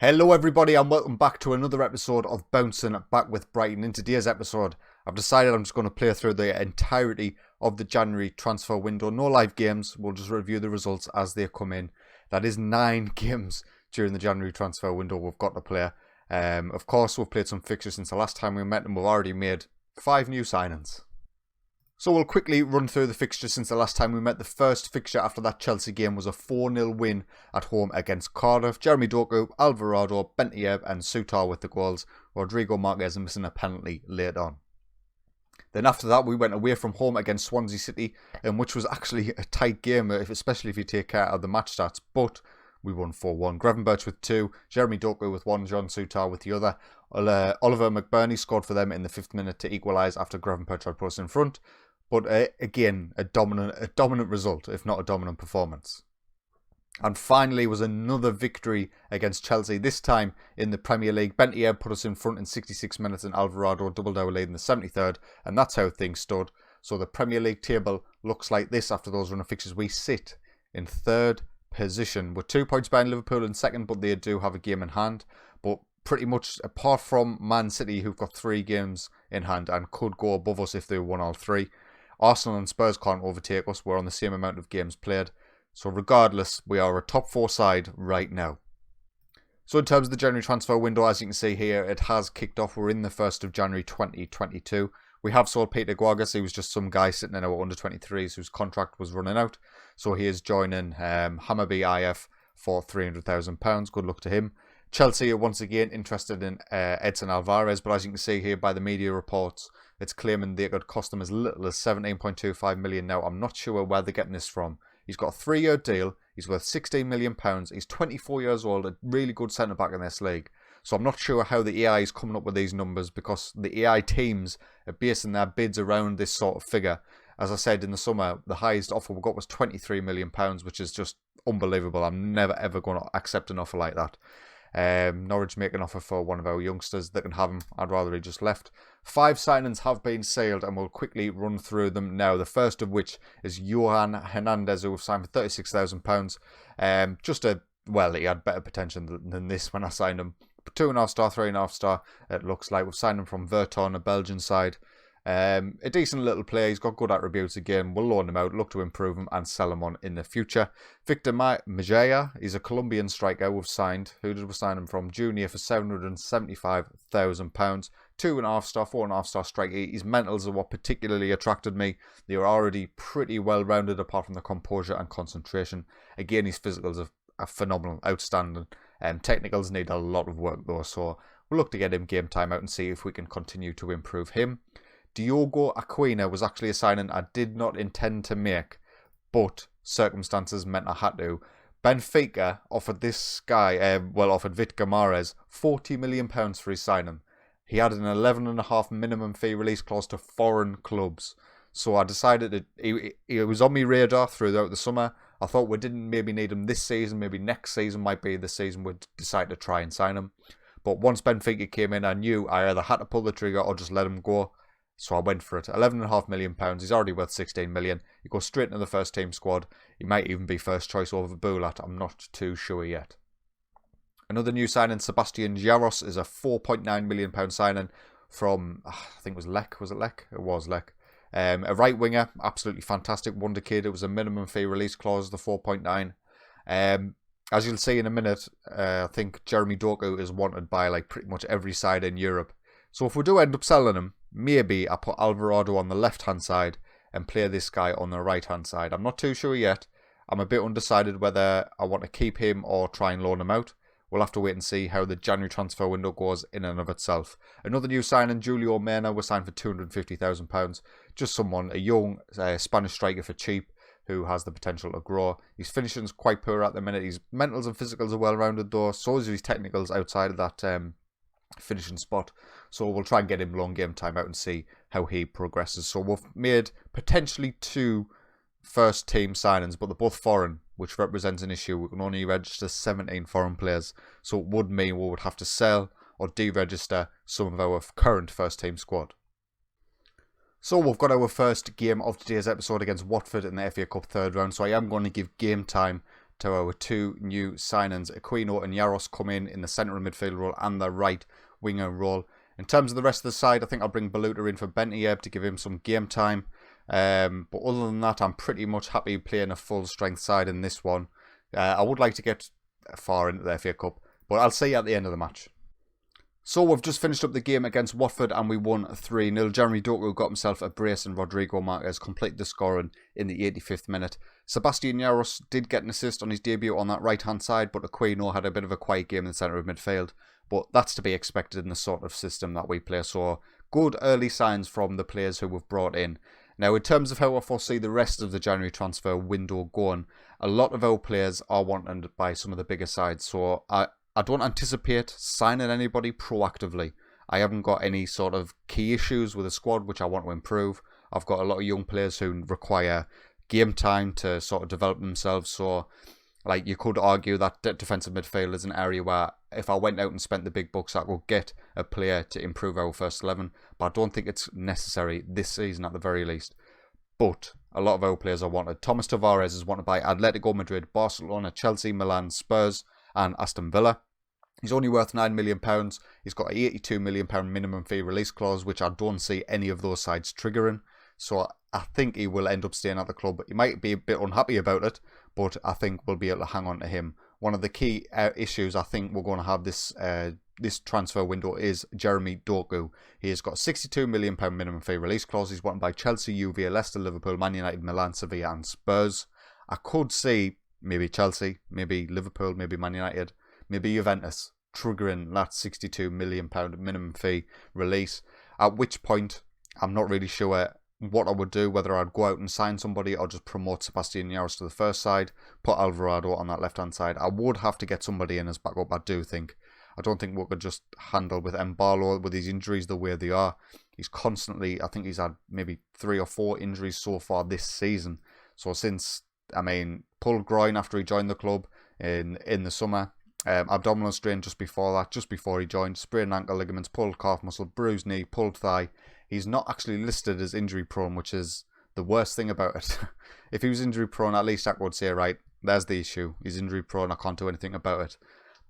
Hello everybody and welcome back to another episode of Bouncing Back with Brighton. In today's episode, I've decided I'm just going to play through the entirety of the January transfer window. No live games, we'll just review the results as they come in. That is 9 games during the January transfer window we've got to play. Of course, we've played some fixtures since the last time we met and we've already made 5 new signings. So we'll quickly run through the fixtures since the last time we met. The first fixture after that Chelsea game was a 4-0 win at home against Cardiff. Jeremy Doku, Alvarado, Bentayev and Sutar with the goals. Rodrigo Marquez missing a penalty late on. Then after that we went away from home against Swansea City, which was actually a tight game, especially if you take care of the match stats. But we won 4-1. Gravenberch with 2, Jeremy Doku with 1, John Sutar with the other. Oliver McBurney scored for them in the 5th minute to equalise after Gravenberch had put us in front. But again, a dominant result, if not a dominant performance. And finally was another victory against Chelsea, this time in the Premier League. Bentayev put us in front in 66 minutes and Alvarado doubled our lead in the 73rd. And that's how things stood. So the Premier League table looks like this after those run of fixtures. We sit in 3rd position with 2 points behind Liverpool in 2nd, but they do have a game in hand. But pretty much apart from Man City, who've got 3 games in hand and could go above us if they won all 3. Arsenal and Spurs can't overtake us. We're on the same amount of games played. So regardless, we are a top 4 side right now. So in terms of the January transfer window, as you can see here, it has kicked off. We're in the 1st of January 2022. We have sold Peter Guagas. He was just some guy sitting in our under-23s whose contract was running out. So he is joining Hammarby IF for £300,000. Good luck to him. Chelsea are once again interested in Edson Alvarez, but as you can see here by the media reports, it's claiming they could cost them as little as £17.25 million now. I'm not sure where they're getting this from. He's got a 3-year deal. He's worth £16 million. He's 24 years old, a really good centre-back in this league. So I'm not sure how the AI is coming up with these numbers because the AI teams are basing their bids around this sort of figure. As I said in the summer, the highest offer we got was £23 million, which is just unbelievable. I'm never ever going to accept an offer like that. Norwich make an offer for one of our youngsters. They can have him. I'd rather he just left. 5 signings have been sealed and we'll quickly run through them now. The first of which is Johan Hernandez, who we've signed for £36,000. Well, he had better potential than this when I signed him. 2.5 star, 3.5 star, it looks like. We've signed him from Verton, a Belgian side. A decent little player. He's got good attributes again. We'll loan him out, look to improve him and sell him on in the future. Victor Mejia, he's a Colombian striker we've signed. Who did we sign him from? Junior for £775,000. 2.5 star, 4.5 star striker. His mentals are what particularly attracted me. They are already pretty well rounded apart from the composure and concentration. Again, his physicals are phenomenal, outstanding. Technicals need a lot of work though, so we'll look to get him game time out and see if we can continue to improve him. Diogo Aquina was actually a signing I did not intend to make, but circumstances meant I had to. Benfica offered this guy, offered Vitor Mahrez £40 million for his signing. He had an 11.5 minimum fee release clause to foreign clubs. So I decided that he was on my radar throughout the summer. I thought we didn't maybe need him this season, maybe next season might be the season we'd decide to try and sign him. But once Benfica came in, I knew I either had to pull the trigger or just let him go. So I went for it. £11.5 million. He's already worth £16 million. He goes straight into the first team squad. He might even be first choice over Bulat. I'm not too sure yet. Another new signing, Sebastian Jaros, is a £4.9 million signing from, I think it was Lech. Was it Lech? It was Lech. A right winger, absolutely fantastic. Wonder kid. It was a minimum fee release clause, the 4.9. As you'll see in a minute, I think Jeremy Doku is wanted by like pretty much every side in Europe. So if we do end up selling him, maybe I put Alvarado on the left-hand side and play this guy on the right-hand side. I'm not too sure yet. I'm a bit undecided whether I want to keep him or try and loan him out. We'll have to wait and see how the January transfer window goes in and of itself. Another new signing, Julio Mena, was signed for £250,000. Just someone, a young Spanish striker for cheap, who has the potential to grow. His finishing's quite poor at the minute. His mentals and physicals are well-rounded though. So is his technicals outside of that finishing spot. So we'll try and get him long game time out and see how he progresses. So we've made potentially 2 first team signings, but they're both foreign, which represents an issue. We can only register 17 foreign players. So it would mean we would have to sell or deregister some of our current first team squad. So we've got our first game of today's episode against Watford in the FA Cup third round. So I am going to give game time to our two new signings. Aquino and Yaros come in the centre of midfield role and the right winger role. In terms of the rest of the side, I think I'll bring Baluta in for Bentieb to give him some game time. But other than that, I'm pretty much happy playing a full strength side in this one. I would like to get far into the FA Cup, but I'll see you at the end of the match. So we've just finished up the game against Watford and we won 3-0. Jeremy Doku got himself a brace and Rodrigo Marquez completed the scoring in the 85th minute. Sebastian Yaros did get an assist on his debut on that right hand side, but Aquino had a bit of a quiet game in the centre of midfield. But that's to be expected in the sort of system that we play. So good early signs from the players who we've brought in. Now, in terms of how I foresee the rest of the January transfer window going, a lot of our players are wanted by some of the bigger sides. So I don't anticipate signing anybody proactively. I haven't got any sort of key issues with the squad which I want to improve. I've got a lot of young players who require game time to sort of develop themselves. So, like, you could argue that defensive midfield is an area where if I went out and spent the big bucks, I could get a player to improve our first 11. But I don't think it's necessary this season at the very least. But a lot of our players are wanted. Thomas Tavares is wanted by Atletico Madrid, Barcelona, Chelsea, Milan, Spurs and Aston Villa. He's only worth £9 million. He's got an £82 million minimum fee release clause, which I don't see any of those sides triggering. So I think he will end up staying at the club. He might be a bit unhappy about it, but I think we'll be able to hang on to him. One of the key issues I think we're going to have this transfer window is Jeremy Doku. He has got a £62 million minimum fee release clause. He's wanted by Chelsea, Juve, Leicester, Liverpool, Man United, Milan, Sevilla and Spurs. I could see maybe Chelsea, maybe Liverpool, maybe Man United, maybe Juventus triggering that £62 million minimum fee release. At which point, I'm not really sure what I would do, whether I'd go out and sign somebody or just promote Sebastian Yaros to the first side, put Alvarado on that left-hand side. I would have to get somebody in as backup, I do think. I don't think we could just handle with Mbalo with his injuries the way they are. He's constantly, I think he's had maybe 3 or 4 injuries so far this season. So since, pulled groin after he joined the club in the summer, abdominal strain just before he joined, sprained ankle ligaments, pulled calf muscle, bruised knee, pulled thigh. He's not actually listed as injury prone, which is the worst thing about it. If he was injury prone, at least I would say, right, there's the issue. He's injury prone, I can't do anything about it.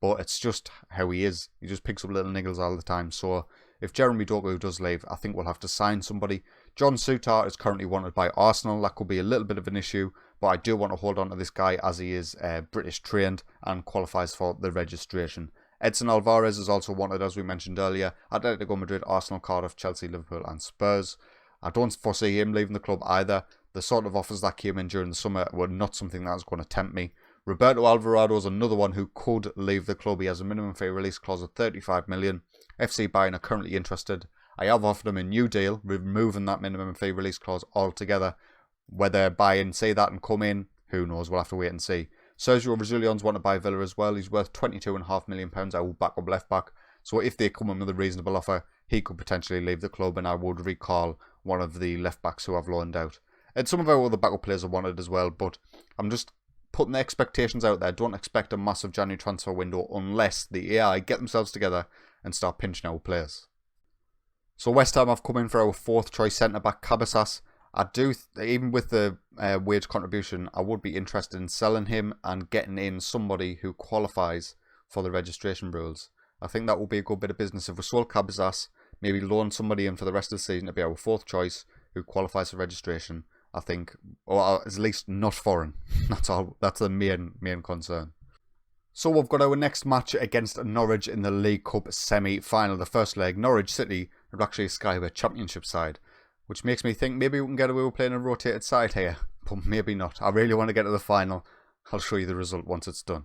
But it's just how he is. He just picks up little niggles all the time. So if Jeremy Doku does leave, I think we'll have to sign somebody. John Souttar is currently wanted by Arsenal. That could be a little bit of an issue, but I do want to hold on to this guy as he is British trained and qualifies for the registration. Edson Alvarez is also wanted, as we mentioned earlier. Atletico Madrid, Arsenal, Cardiff, Chelsea, Liverpool and Spurs. I don't foresee him leaving the club either. The sort of offers that came in during the summer were not something that was going to tempt me. Roberto Alvarado is another one who could leave the club. He has a minimum fee release clause of £35 million. FC Bayern are currently interested. I have offered him a new deal, removing that minimum fee release clause altogether. Whether Bayern say that and come in, who knows, we'll have to wait and see. Sergio Reguilón's wanted by Villa as well. He's worth £22.5 million. I will back up left back. So if they come in with a reasonable offer, he could potentially leave the club and I would recall one of the left backs who I've loaned out. And some of our other backup players are wanted as well, but I'm just putting the expectations out there. Don't expect a massive January transfer window unless the AI get themselves together and start pinching our players. So West Ham have come in for our 4th choice centre-back, Cabasas. I do, even with the wage contribution, I would be interested in selling him and getting in somebody who qualifies for the registration rules. I think that will be a good bit of business. If we sold Cabasas, maybe loan somebody in for the rest of the season to be our 4th choice who qualifies for registration. I think, or at least not foreign. That's all. That's the main concern. So we've got our next match against Norwich in the League Cup semi-final. The first leg, Norwich City are actually a Skyway Championship side, which makes me think maybe we can get away with playing a rotated side here, but maybe not. I really want to get to the final. I'll show you the result once it's done.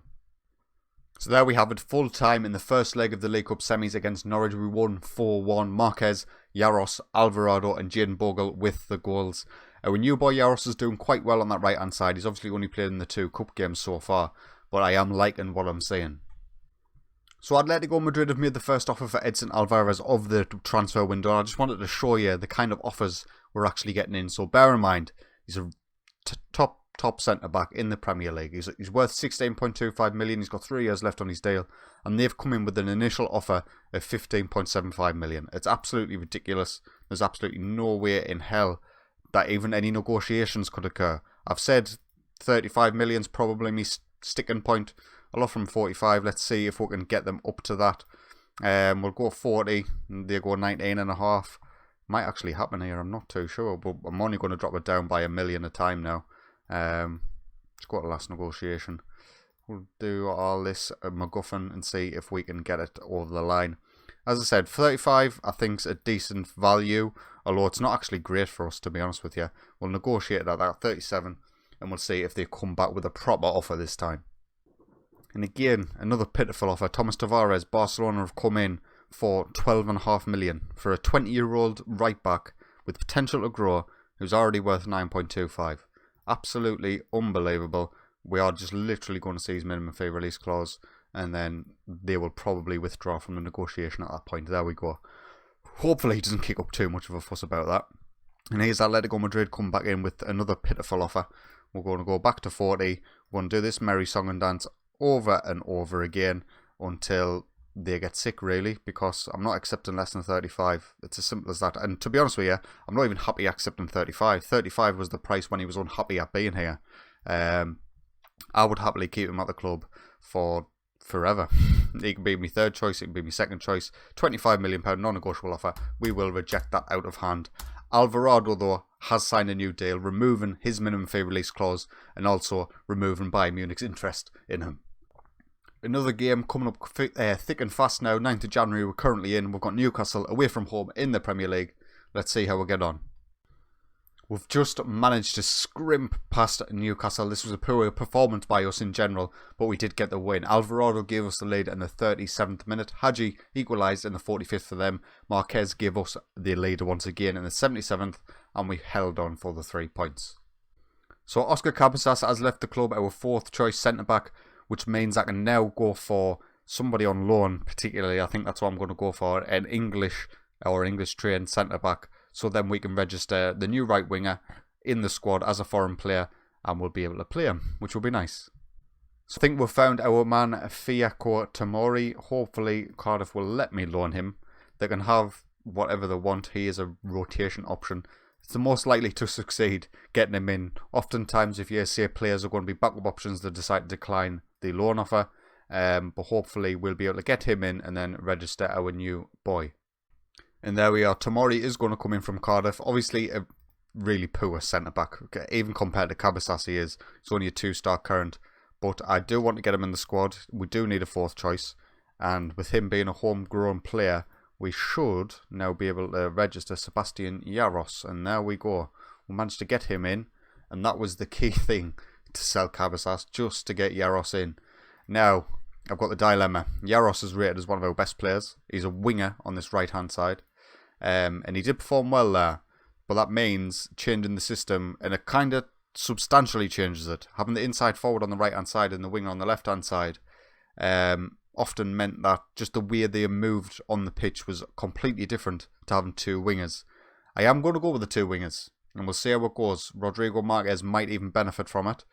So there we have it, full time in the first leg of the League Cup semis against Norwich. We won 4-1. Marquez, Yaros, Alvarado and Jayden Bogle with the goals. Our new boy Yaros is doing quite well on that right hand side. He's obviously only played in the 2 cup games so far, but I am liking what I'm seeing. So Atletico Madrid have made the first offer for Edson Alvarez of the transfer window. I just wanted to show you the kind of offers we're actually getting in. So bear in mind, he's a top centre-back in the Premier League. He's worth 16.25 million. He's got 3 years left on his deal. And they've come in with an initial offer of 15.75 million. It's absolutely ridiculous. There's absolutely no way in hell that even any negotiations could occur. I've said 35 million's probably me sticking point. I'll offer them 45. Let's see if we can get them up to that. We'll go 40. They go 19.5. Might actually happen here. I'm not too sure, but I'm only going to drop it down by $1 million a time now. Let's go to last negotiation. We'll do all this MacGuffin and see if we can get it over the line. As I said, 35 I think is a decent value, although it's not actually great for us, to be honest with you. We'll negotiate at 37 and we'll see if they come back with a proper offer this time. And again, another pitiful offer. Thomas Tavares, Barcelona have come in for $12.5 million for a 20-year-old right back with potential to grow, who's already worth 9.25. Absolutely unbelievable. We are just literally going to see his minimum fee release clause, and then they will probably withdraw from the negotiation at that point. There we go. Hopefully he doesn't kick up too much of a fuss about that. And here's Atletico Madrid come back in with another pitiful offer. We're going to go back to 40. We're going to do this merry song and dance over and over again until they get sick, really, because I'm not accepting less than 35. It's as simple as that. And to be honest with you, I'm not even happy accepting 35. 35 was the price when he was unhappy at being here. I would happily keep him at the club for forever. He can be my third choice, it can be my second choice. £25 million non-negotiable offer. We will reject that out of hand. Alvarado, though, has signed a new deal, removing his minimum fee release clause and also removing Bayern Munich's interest in him. Another game coming up thick and fast now. 9th of January we're currently in. We've got Newcastle away from home in the Premier League. Let's see how we get on. We've just managed to scrimp past Newcastle. This was a poor performance by us in general, but we did get the win. Alvarado gave us the lead in the 37th minute. Hadji equalised in the 45th for them. Marquez gave us the lead once again in the 77th, and we held on for the 3 points. So Oscar Cabezas has left the club, our fourth choice centre-back, which means I can now go for somebody on loan, particularly. I think that's what I'm going to go for, an English trained centre-back. So then we can register the new right winger in the squad as a foreign player and we'll be able to play him, which will be nice. So I think we've found our man Fiaco Tamori. Hopefully Cardiff will let me loan him. They can have whatever they want. He is a rotation option. It's the most likely to succeed getting him in. Oftentimes if you say players are going to be backup options, they decide to decline the loan offer. But hopefully we'll be able to get him in and then register our new boy. And there we are. Tamori is going to come in from Cardiff. Obviously, a really poor centre-back. Even compared to Cabezas, he is. He's only a 2-star current. But I do want to get him in the squad. We do need a fourth choice. And with him being a homegrown player, we should now be able to register Sebastian Yaros. And there we go. We managed to get him in. And that was the key thing to sell Cabezas, just to get Yaros in. Now, I've got the dilemma. Yaros is rated as one of our best players. He's a winger on this right-hand side. And he did perform well there. But that means changing the system, and it kind of substantially changes it. Having the inside forward on the right-hand side and the winger on the left-hand side often meant that just the way they moved on the pitch was completely different to having two wingers. I am going to go with the two wingers, and we'll see how it goes. Rodrigo Marquez might even benefit from it.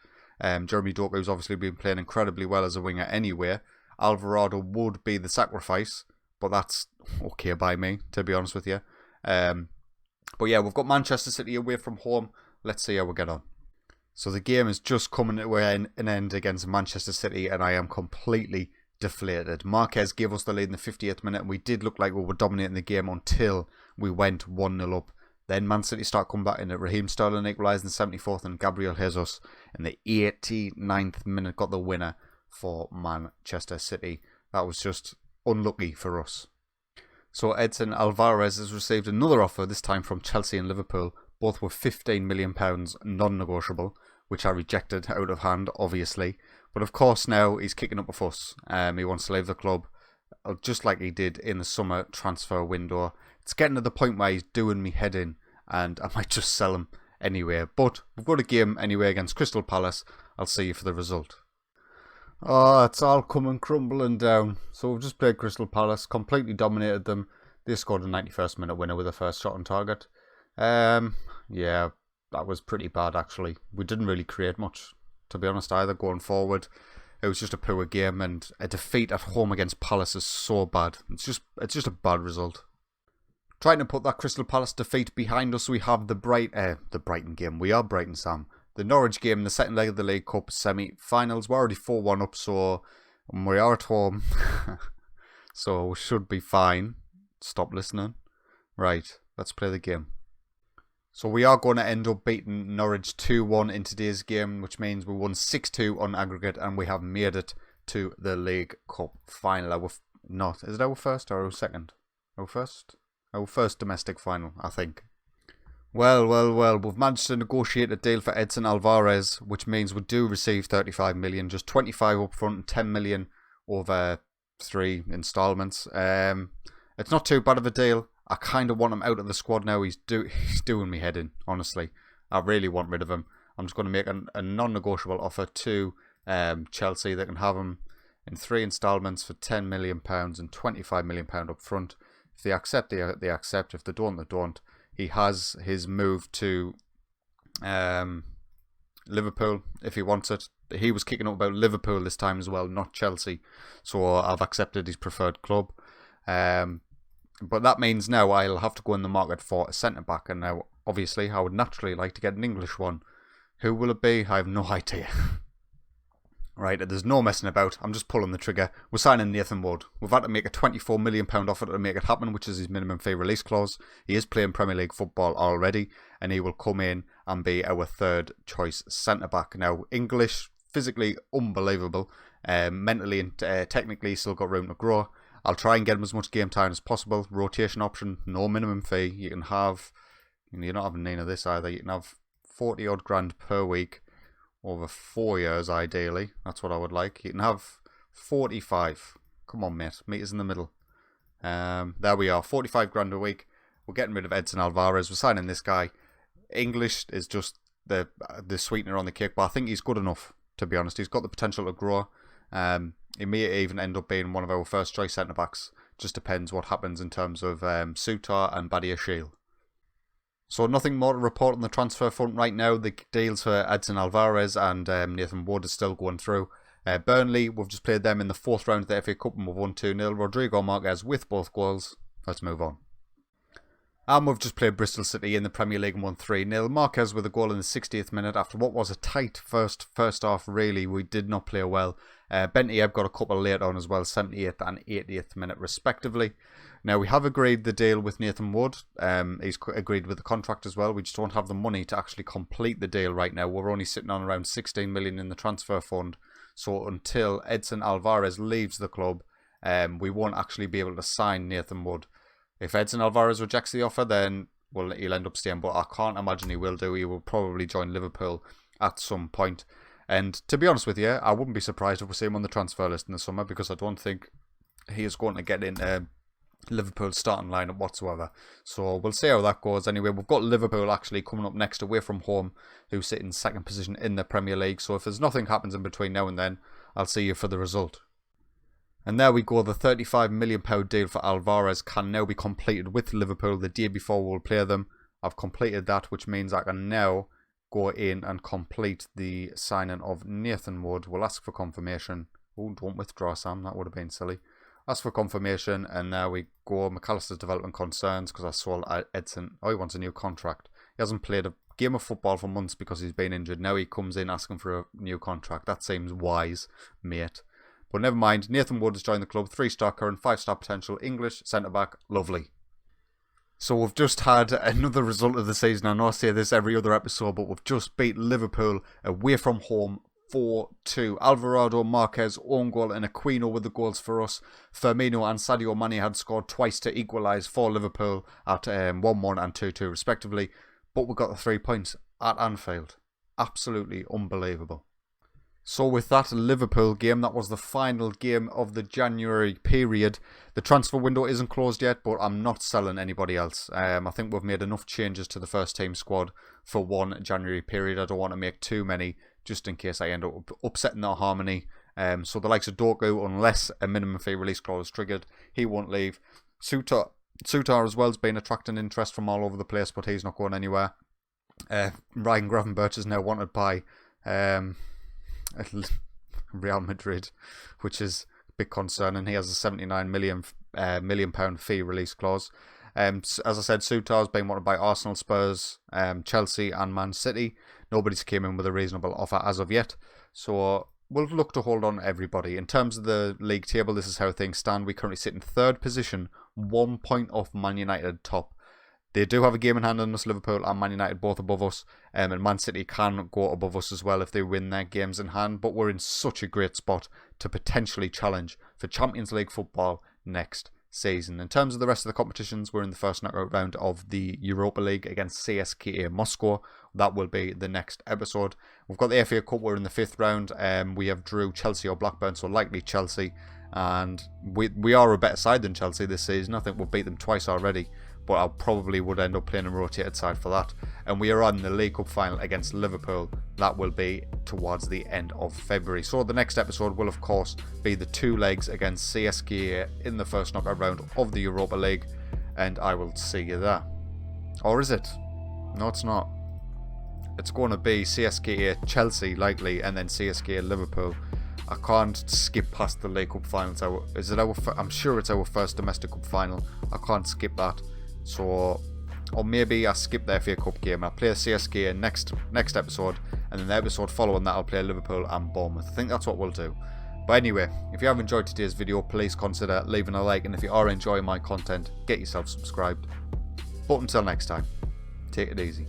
Jeremy Doku's obviously been playing incredibly well as a winger anyway. Alvarado would be the sacrifice, but that's okay by me, to be honest with you. But yeah, we've got Manchester City away from home. Let's see how we get on. So the game is just coming to an end against Manchester City, and I am completely deflated. Marquez gave us the lead in the 58th minute, and we did look like we were dominating the game until we went 1-0 up. Then Man City start coming back in it. Raheem Sterling equalised in the 74th, and Gabriel Jesus in the 89th minute got the winner for Manchester City. That was just unlucky for us. So Edson Alvarez has received another offer, this time from Chelsea and Liverpool. Both were £15 million non-negotiable, which I rejected out of hand, obviously. But of course now he's kicking up a fuss. He wants to leave the club, just like he did in the summer transfer window. It's getting to the point where he's doing me head in, and I might just sell him anyway. But we've got a game anyway against Crystal Palace. I'll see you for the result. Oh, it's all coming crumbling down. So we've just played Crystal Palace, completely dominated them. They scored a 91st minute winner with a first shot on target. Yeah, that was pretty bad actually. We didn't really create much, to be honest, either going forward. It was just a poor game, and a defeat at home against Palace is so bad. It's just a bad result. Trying to put that Crystal Palace defeat behind us, we have the Brighton game. We are Brighton, Sam. the Norwich game in the second leg of the League Cup semi-finals. We're already 4-1 up, so we are at home. So we should be fine. Stop listening. Right, let's play the game. So we are going to end up beating Norwich 2-1 in today's game, which means we won 6-2 on aggregate, and we have made it to the League Cup final. Is it our first or our second? Our first? Our first domestic final, I think. Well, we've managed to negotiate a deal for Edson Alvarez, which means we do receive 35 million, just 25 up front and 10 million over 3 instalments. It's not too bad of a deal. I kind of want him out of the squad now. He's doing me head in, honestly. I really want rid of him. I'm just going to make a non-negotiable offer to Chelsea. They can have him in 3 instalments for £10 million and £25 million up front. If they accept, they accept. If they don't, they don't. He has his move to Liverpool if he wants it. He was kicking up about Liverpool this time as well, not Chelsea. So I've accepted his preferred club. But that means now I'll have to go in the market for a centre-back. And now, obviously, I would naturally like to get an English one. Who will it be? I have no idea. Right, there's no messing about. I'm just pulling the trigger. We're signing Nathan Wood. We've had to make a £24 million offer to make it happen, which is his minimum fee release clause. He is playing Premier League football already, and he will come in and be our third choice centre-back. Now, English, physically unbelievable. Mentally and technically, still got room to grow. I'll try and get him as much game time as possible. Rotation option, no minimum fee. You can have, you're not having none of this either. You can have 40 odd grand per week over 4 years, ideally. That's what I would like. You can have 45. Come on, mate. Meet us in the middle. There we are. 45 grand a week. We're getting rid of Edson Alvarez. We're signing this guy. English is just the sweetener on the cake, but I think he's good enough, to be honest. He's got the potential to grow. He may even end up being one of our first choice centre-backs. Just depends what happens in terms of Sutar and Badiashile. So nothing more to report on the transfer front right now. The deals for Edson Alvarez and Nathan Wood are still going through. Burnley, we've just played them in the 4th round of the FA Cup and we've won 2-0. Rodrigo Marquez with both goals. Let's move on. And we've just played Bristol City in the Premier League and won 3-0. Marquez with a goal in the 60th minute after what was a tight first half, really. We did not play well. Benty got a couple later on as well, 78th and 80th minute respectively. Now, we have agreed the deal with Nathan Wood. He's agreed with the contract as well. We just don't have the money to actually complete the deal right now. We're only sitting on around 16 million in the transfer fund. So until Edson Alvarez leaves the club, we won't actually be able to sign Nathan Wood. If Edson Alvarez rejects the offer, then he'll end up staying. But I can't imagine he will do. He will probably join Liverpool at some point. And to be honest with you, I wouldn't be surprised if we see him on the transfer list in the summer, because I don't think he is going to get into Liverpool's starting lineup whatsoever. So we'll see how that goes. Anyway, we've got Liverpool actually coming up next away from home, who sit in 2nd position in the Premier League. So if there's nothing happens in between now and then, I'll see you for the result. And there we go. The £35 million deal for Alvarez can now be completed with Liverpool the day before we'll play them. I've completed that, which means I can now go in and complete the signing of Nathan Wood. We'll ask for confirmation. Oh, don't withdraw, Sam. That would have been silly. Ask for confirmation, and there we go. McAllister's development concerns because I sold Edson. Oh, he wants a new contract. He hasn't played a game of football for months because he's been injured. Now he comes in asking for a new contract. That seems wise, mate. But never mind. Nathan Wood has joined the club. 3-star current, 5-star potential. English, centre-back. Lovely. So we've just had another result of the season. I know I say this every other episode, but we've just beat Liverpool away from home 4-2. Alvarado, Marquez, own goal, and Aquino with the goals for us. Firmino and Sadio Mane had scored twice to equalise for Liverpool at 1-1 and 2-2 respectively. But we got the 3 points at Anfield. Absolutely unbelievable. So with that Liverpool game, that was the final game of the January period. The transfer window isn't closed yet, but I'm not selling anybody else. I think we've made enough changes to the first team squad for one January period. I don't want to make too many, just in case I end up upsetting their harmony. So the likes of Doku, unless a minimum fee release clause is triggered, he won't leave. Sutar as well has been attracting interest from all over the place, but he's not going anywhere. Ryan Gravenberch is now wanted by Real Madrid, which is a big concern, and he has a £79 million fee release clause. As I said, Souttar's being wanted by Arsenal, Spurs, Chelsea and Man City. Nobody's came in with a reasonable offer as of yet. So we'll look to hold on to everybody. In terms of the league table, this is how things stand. We currently sit in 3rd position, 1 point off Man United top. They do have a game in hand on us, Liverpool and Man United both above us. And Man City can go above us as well if they win their games in hand. But we're in such a great spot to potentially challenge for Champions League football next season. In terms of the rest of the competitions, we're in the first knockout round of the Europa League against CSKA Moscow. That will be the next episode. We've got the FA Cup, we're in the 5th round. We have drew Chelsea or Blackburn, so likely Chelsea. And we are a better side than Chelsea this season. I think we'll beat them twice already. But I probably would end up playing a rotated side for that. And we are on the League Cup final against Liverpool. That will be towards the end of February. So the next episode will, of course, be the 2 legs against CSKA in the first knockout round of the Europa League. And I will see you there. Or is it? No, it's not. It's going to be CSKA Chelsea, likely, and then CSKA Liverpool. I can't skip past the League Cup finals. I'm sure it's our first domestic cup final. I can't skip that. So, or maybe I skip the FA Cup game. I'll play a CSKA next episode, and then the episode following that I'll play Liverpool and Bournemouth. I think that's what we'll do. But anyway, if you have enjoyed today's video, please consider leaving a like, and if you are enjoying my content, get yourself subscribed. But until next time, take it easy.